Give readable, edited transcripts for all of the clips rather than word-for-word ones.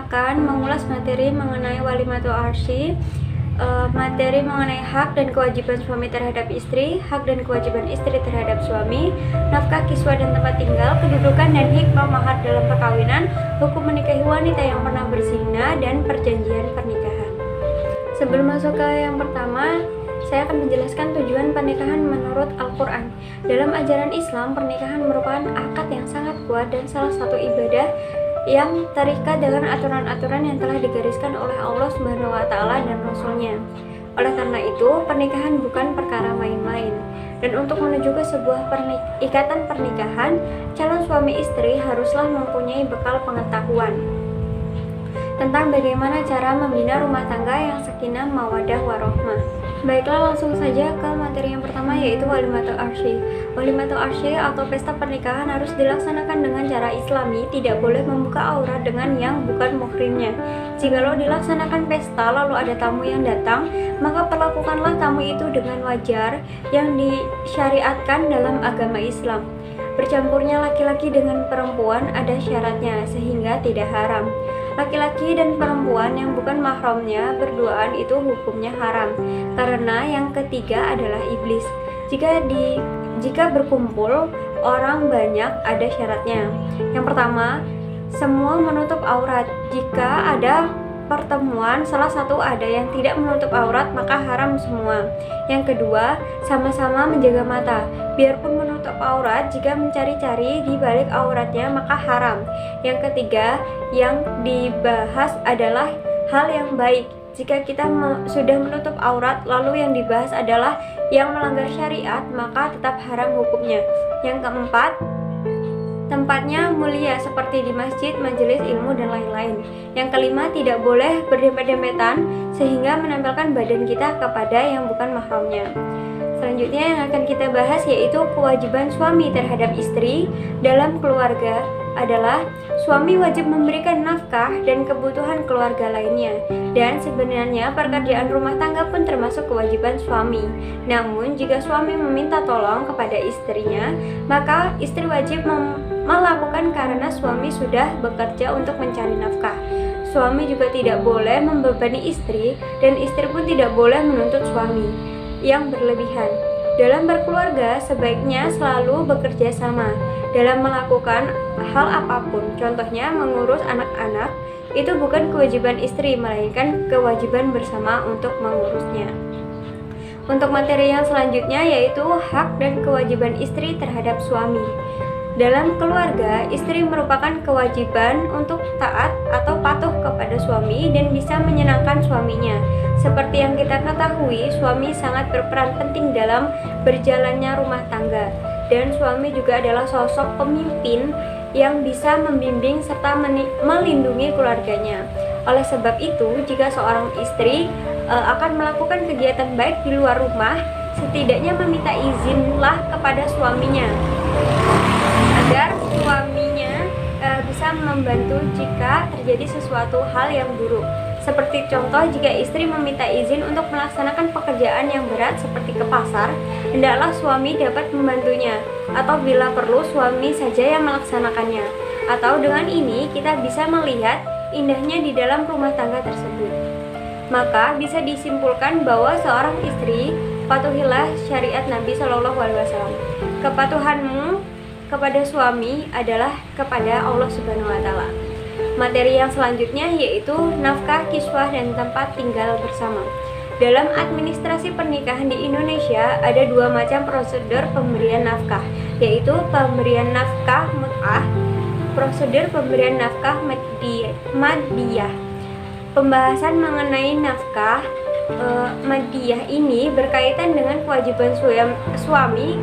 akan mengulas materi mengenai walimatul arsy, materi mengenai hak dan kewajiban suami terhadap istri, hak dan kewajiban istri terhadap suami, nafkah, kiswah dan tempat tinggal, kedudukan dan hikmah mahar dalam perkawinan, hukum menikahi wanita yang pernah berzina, dan perjanjian pernikahan. Sebelum masuk ke yang pertama, saya akan menjelaskan tujuan pernikahan menurut Al-Quran. Dalam ajaran Islam, pernikahan merupakan akad yang sangat kuat dan salah satu ibadah yang terikat dengan aturan-aturan yang telah digariskan oleh Allah Subhanahu wa Ta'ala dan Rasul-Nya. Oleh karena itu, pernikahan bukan perkara main-main. Dan untuk menuju ke sebuah ikatan pernikahan, calon suami istri haruslah mempunyai bekal pengetahuan tentang bagaimana cara membina rumah tangga yang sakinah, mawaddah, warohmah. Baiklah, langsung saja ke materi yang pertama, yaitu walimatul arsy. Walimatul arsy atau pesta pernikahan harus dilaksanakan dengan cara islami, tidak boleh membuka aurat dengan yang bukan muhrimnya. Jikalau dilaksanakan pesta lalu ada tamu yang datang, maka perlakukanlah tamu itu dengan wajar yang disyariatkan dalam agama Islam. Bercampurnya laki-laki dengan perempuan ada syaratnya sehingga tidak haram. Laki-laki dan perempuan yang bukan mahramnya berduaan itu hukumnya haram, karena yang ketiga adalah iblis. Jika berkumpul orang banyak ada syaratnya. Yang pertama, semua menutup aurat. Jika ada pertemuan salah satu ada yang tidak menutup aurat, maka haram semua. Yang kedua, sama-sama menjaga mata. Biarpun menutup aurat, jika mencari-cari di balik auratnya maka haram. Yang ketiga, yang dibahas adalah hal yang baik. Jika kita sudah menutup aurat lalu yang dibahas adalah yang melanggar syariat, maka tetap haram hukumnya. Yang keempat, tempatnya mulia seperti di masjid, majelis ilmu, dan lain-lain. Yang kelima, tidak boleh berdempet-dempetan sehingga menempelkan badan kita kepada yang bukan mahramnya. Selanjutnya yang akan kita bahas yaitu kewajiban suami terhadap istri dalam keluarga adalah suami wajib memberikan nafkah dan kebutuhan keluarga lainnya. Dan sebenarnya pekerjaan rumah tangga pun termasuk kewajiban suami. Namun jika suami meminta tolong kepada istrinya, maka istri wajib melakukan karena suami sudah bekerja untuk mencari nafkah. Suami juga tidak boleh membebani istri dan istri pun tidak boleh menuntut suami yang berlebihan. Dalam berkeluarga sebaiknya selalu bekerja sama dalam melakukan hal apapun. Contohnya mengurus anak-anak itu bukan kewajiban istri, melainkan kewajiban bersama untuk mengurusnya. Untuk materi yang selanjutnya yaitu hak dan kewajiban istri terhadap suami. Dalam keluarga, istri merupakan kewajiban untuk taat atau patuh kepada suami dan bisa menyenangkan suaminya. Seperti yang kita ketahui, suami sangat berperan penting dalam berjalannya rumah tangga. Dan suami juga adalah sosok pemimpin yang bisa membimbing serta melindungi keluarganya. Oleh sebab itu, jika seorang istri akan melakukan kegiatan baik di luar rumah, setidaknya meminta izinlah kepada suaminya agar suaminya bisa membantu jika terjadi sesuatu hal yang buruk. Seperti contoh, jika istri meminta izin untuk melaksanakan pekerjaan yang berat seperti ke pasar, hendaklah suami dapat membantunya, atau bila perlu suami saja yang melaksanakannya. Atau dengan ini kita bisa melihat indahnya di dalam rumah tangga tersebut. Maka bisa disimpulkan bahwa seorang istri, patuhilah syariat Nabi Shallallahu Alaihi Wasallam. Kepatuhanmu kepada suami adalah kepada Allah Subhanahu Wa Taala. Materi yang selanjutnya yaitu nafkah, kiswah, dan tempat tinggal bersama. Dalam administrasi pernikahan di Indonesia ada dua macam prosedur pemberian nafkah, yaitu pemberian nafkah mut'ah, prosedur pemberian nafkah madiyah. Pembahasan mengenai nafkah madiyah ini berkaitan dengan kewajiban suami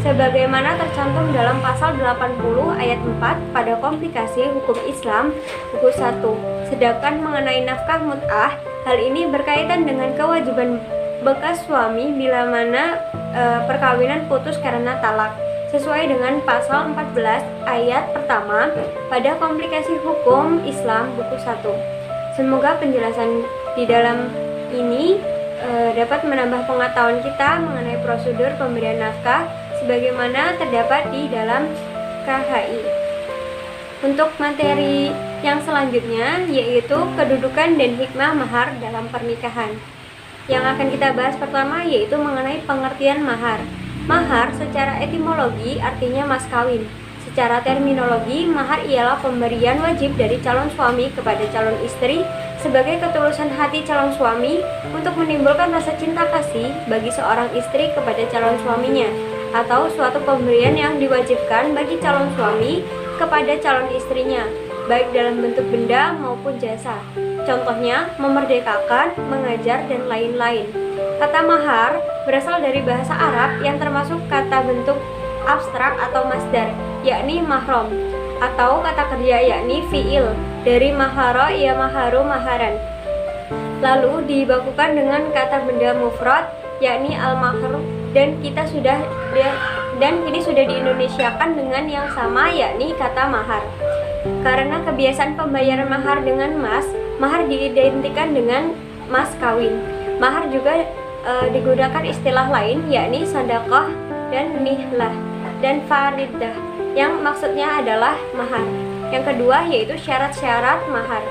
sebagaimana tercantum dalam pasal 80 ayat 4 pada komplikasi hukum Islam buku 1. Sedangkan mengenai nafkah mut'ah, hal ini berkaitan dengan kewajiban bekas suami bila mana perkawinan putus karena talak, sesuai dengan pasal 14 ayat pertama pada komplikasi hukum Islam buku 1. Semoga penjelasan di dalam ini dapat menambah pengetahuan kita mengenai prosedur pemberian nafkah sebagaimana terdapat di dalam KHI. Untuk materi Yang selanjutnya yaitu kedudukan dan hikmah mahar dalam pernikahan. Yang akan kita bahas pertama yaitu mengenai pengertian mahar. Mahar secara etimologi artinya mas kawin. Secara terminologi, mahar ialah pemberian wajib dari calon suami kepada calon istri sebagai ketulusan hati calon suami untuk menimbulkan rasa cinta kasih bagi seorang istri kepada calon suaminya, atau suatu pemberian yang diwajibkan bagi calon suami kepada calon istrinya, baik dalam bentuk benda maupun jasa. Contohnya, memerdekakan, mengajar, dan lain-lain. Kata mahar berasal dari bahasa Arab yang termasuk kata bentuk abstrak atau masdar, yakni mahram, atau kata kerja yakni fi'il, dari mahara ya maharu maharan. Lalu dibakukan dengan kata benda mufrad, yakni al-mahr, dan kini sudah diindonesiakan dengan yang sama, yakni kata mahar. Karena kebiasaan pembayaran mahar dengan mas, mahar diidentikan dengan mas kawin. Mahar juga digunakan istilah lain, yakni sedekah dan nihlah dan faridah, yang maksudnya adalah mahar. Yang kedua yaitu syarat-syarat mahar.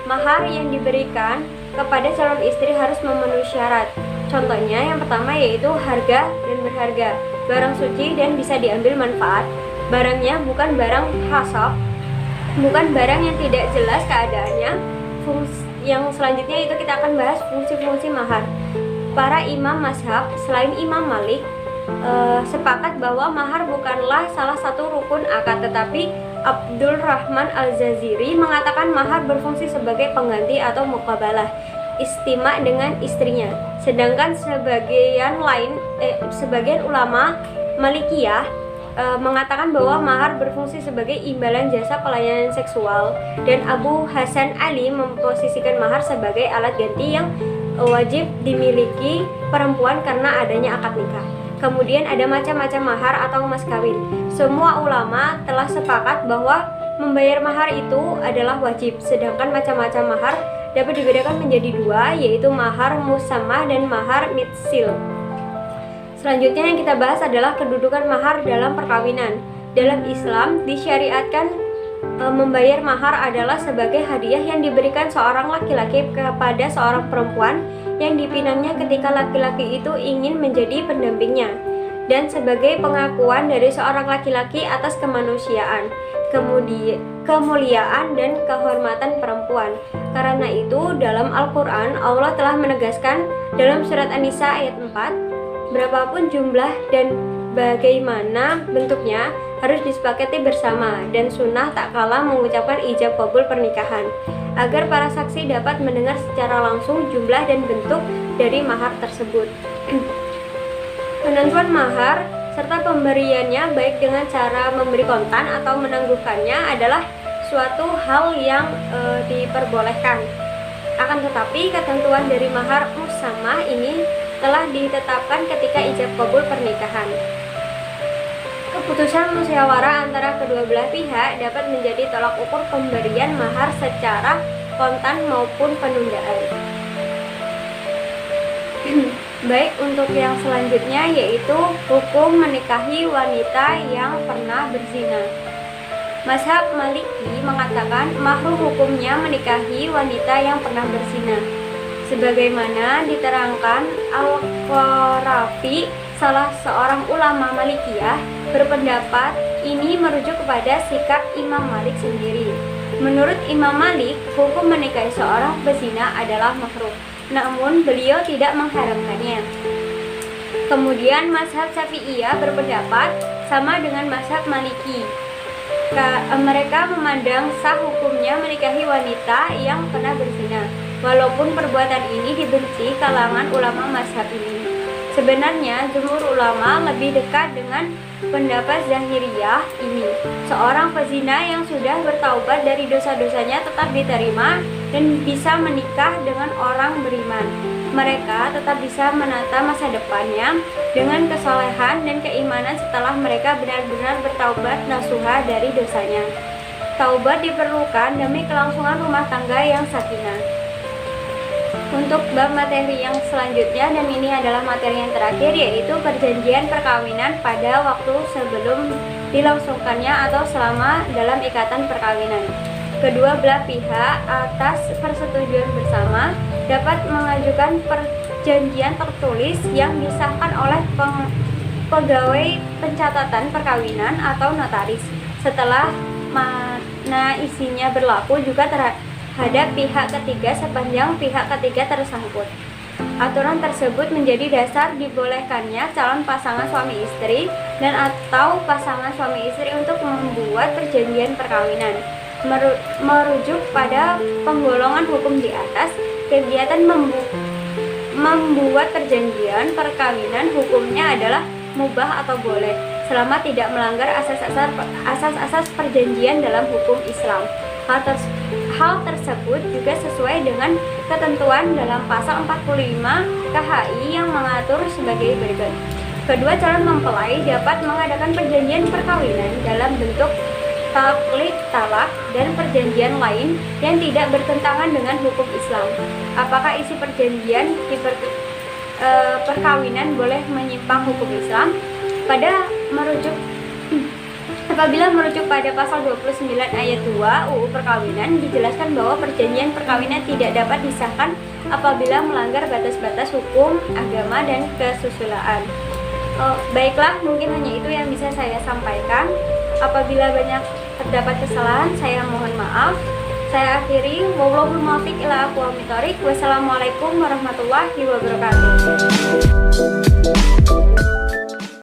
Mahar yang diberikan kepada calon istri harus memenuhi syarat. Contohnya yang pertama yaitu harga dan berharga, barang suci dan bisa diambil manfaat. Barangnya bukan barang hasab, bukan barang yang tidak jelas keadaannya. Yang selanjutnya itu kita akan bahas fungsi-fungsi mahar. Para imam mazhab selain Imam Malik sepakat bahwa mahar bukanlah salah satu rukun akad, tetapi Abdul Rahman Al-Jaziri mengatakan mahar berfungsi sebagai pengganti atau muqabalah istima dengan istrinya. Sedangkan sebagian ulama Malikiyah mengatakan bahwa mahar berfungsi sebagai imbalan jasa pelayanan seksual, dan Abu Hasan Ali memposisikan mahar sebagai alat ganti yang wajib dimiliki perempuan karena adanya akad nikah. Kemudian ada macam-macam mahar atau mas kawin. Semua ulama telah sepakat bahwa membayar mahar itu adalah wajib, sedangkan macam-macam mahar dapat dibedakan menjadi dua, yaitu mahar musammah dan mahar mitsil. Selanjutnya yang kita bahas adalah kedudukan mahar dalam perkawinan. Dalam Islam disyariatkan membayar mahar adalah sebagai hadiah yang diberikan seorang laki-laki kepada seorang perempuan yang dipinangnya ketika laki-laki itu ingin menjadi pendampingnya, dan sebagai pengakuan dari seorang laki-laki atas kemanusiaan, kemuliaan dan kehormatan perempuan. Karena itu dalam Al-Quran Allah telah menegaskan dalam surat An-Nisa ayat 4, berapapun jumlah dan bagaimana bentuknya harus disepakati bersama, dan sunnah tak kalah mengucapkan ijab kabul pernikahan, agar para saksi dapat mendengar secara langsung jumlah dan bentuk dari mahar tersebut. Penentuan mahar serta pemberiannya baik dengan cara memberi kontan atau menangguhkannya adalah suatu hal yang diperbolehkan. Akan tetapi ketentuan dari mahar musamah ini telah ditetapkan ketika ijab kabul pernikahan. Keputusan musyawarah antara kedua belah pihak dapat menjadi tolak ukur pemberian mahar secara kontan maupun penundaan. Baik, untuk yang selanjutnya yaitu hukum menikahi wanita yang pernah berzina. Mazhab Maliki mengatakan mahar hukumnya menikahi wanita yang pernah berzina. Sebagaimana diterangkan Al-Qarafi, salah seorang ulama Malikiyah, berpendapat ini merujuk kepada sikap Imam Malik sendiri. Menurut Imam Malik, hukum menikahi seorang pezina adalah makruh, namun beliau tidak mengharamkannya. Kemudian mazhab Syafi'iyah berpendapat sama dengan mazhab Maliki. Mereka memandang sah hukumnya menikahi wanita yang pernah berzina, walaupun perbuatan ini dibenci kalangan ulama mazhab ini. Sebenarnya jumhur ulama lebih dekat dengan pendapat Zahiriyah ini. Seorang pezina yang sudah bertaubat dari dosa-dosanya tetap diterima dan bisa menikah dengan orang beriman. Mereka tetap bisa menata masa depannya dengan kesolehan dan keimanan setelah mereka benar-benar bertaubat nasuha dari dosanya. Taubat diperlukan demi kelangsungan rumah tangga yang sakinah. Untuk bab materi yang selanjutnya, dan ini adalah materi yang terakhir, yaitu perjanjian perkawinan pada waktu sebelum dilangsungkannya atau selama dalam ikatan perkawinan. kedua belah pihak atas persetujuan bersama dapat mengajukan perjanjian tertulis yang disahkan oleh pegawai pencatatan perkawinan atau notaris setelah mana isinya berlaku juga terhadap pihak ketiga sepanjang pihak ketiga tersangkut. Aturan tersebut menjadi dasar dibolehkannya calon pasangan suami istri dan atau pasangan suami istri untuk membuat perjanjian perkawinan. Merujuk pada penggolongan hukum di atas, kegiatan membuat perjanjian perkawinan hukumnya adalah mubah atau boleh selama tidak melanggar asas-asas perjanjian dalam hukum Islam. Hal tersebut juga sesuai dengan ketentuan dalam pasal 45 KHI yang mengatur sebagai berikut. Kedua calon mempelai dapat mengadakan perjanjian perkawinan dalam bentuk taklid talak dan perjanjian lain yang tidak bertentangan dengan hukum Islam. Apakah isi perjanjian di perkawinan boleh menyimpang hukum Islam? Apabila merujuk pada pasal 29 ayat 2 UU Perkawinan, dijelaskan bahwa perjanjian perkawinan tidak dapat disahkan apabila melanggar batas-batas hukum, agama, dan kesusilaan. Baiklah, mungkin hanya itu yang bisa saya sampaikan. Apabila banyak terdapat kesalahan, saya mohon maaf. Saya akhiri. Wallahul muwaffiq ila aqwamit thoriq. Wassalamualaikum warahmatullahi wabarakatuh.